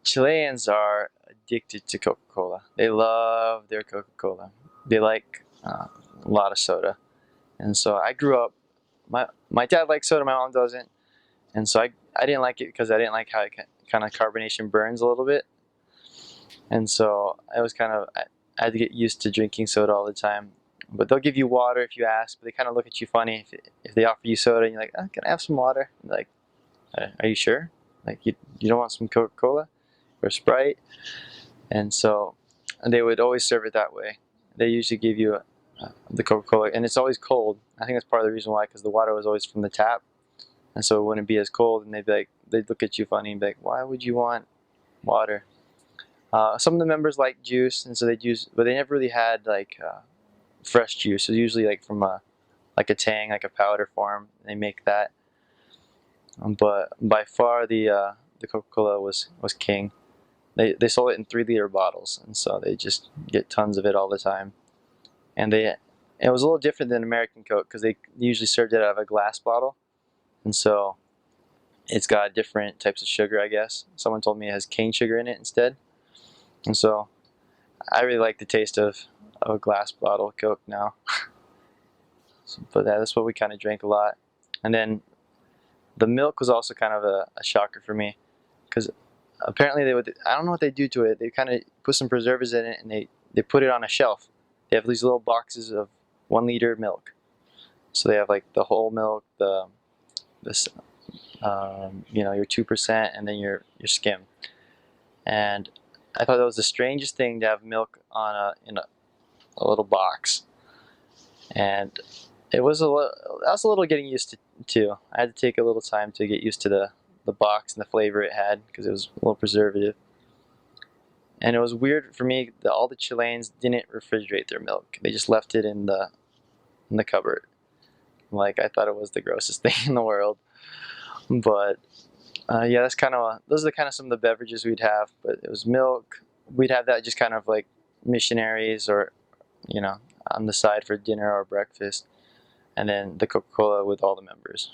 Chileans are addicted to Coca-Cola. They love their Coca-Cola. They like a lot of soda. And so I grew up. My dad likes soda. My mom doesn't. And so I didn't like it because I didn't like how it kind of carbonation burns a little bit. And so I had to get used to drinking soda all the time. But they'll give you water if you ask, but they kind of look at you funny if they offer you soda and you're like, oh, can I have some water? And they're like, are you sure? Like you don't want some Coca-Cola or Sprite? And so they would always serve it that way. They usually give you the Coca-Cola, and it's always cold. I think that's part of the reason why, because the water was always from the tap, and so it wouldn't be as cold. And they'd look at you funny and be like, "Why would you want water?" Some of the members like juice, and so they use, but they never really had like fresh juice. It's usually like from a tang, like a powder form. They make that, but by far the Coca-Cola was king. They sold it in 3 liter bottles, and so they just get tons of it all the time. And it was a little different than American Coke because they usually served it out of a glass bottle, and so it's got different types of sugar, I guess. Someone told me it has cane sugar in it instead, and so I really like the taste of a glass bottle of Coke now. So, but that's what we kind of drank a lot. And then the milk was also kind of a shocker for me because apparently I don't know what they do to it. They kind of put some preservatives in it and they put it on a shelf. They have these little boxes of 1 liter milk. So they have like the whole milk, this your 2%, and then your skim. And I thought that was the strangest thing to have milk on a little box. And it was I was a little getting used to too. I had to take a little time to get used to the box and the flavor it had because it was a little preservative. And it was weird for me that all the Chileans didn't refrigerate their milk. They just left it in the cupboard. Like I thought it was the grossest thing in the world. But yeah, those are the kind of some of the beverages we'd have. But it was milk. We'd have that just kind of like missionaries or on the side for dinner or breakfast, and then the Coca-Cola with all the members.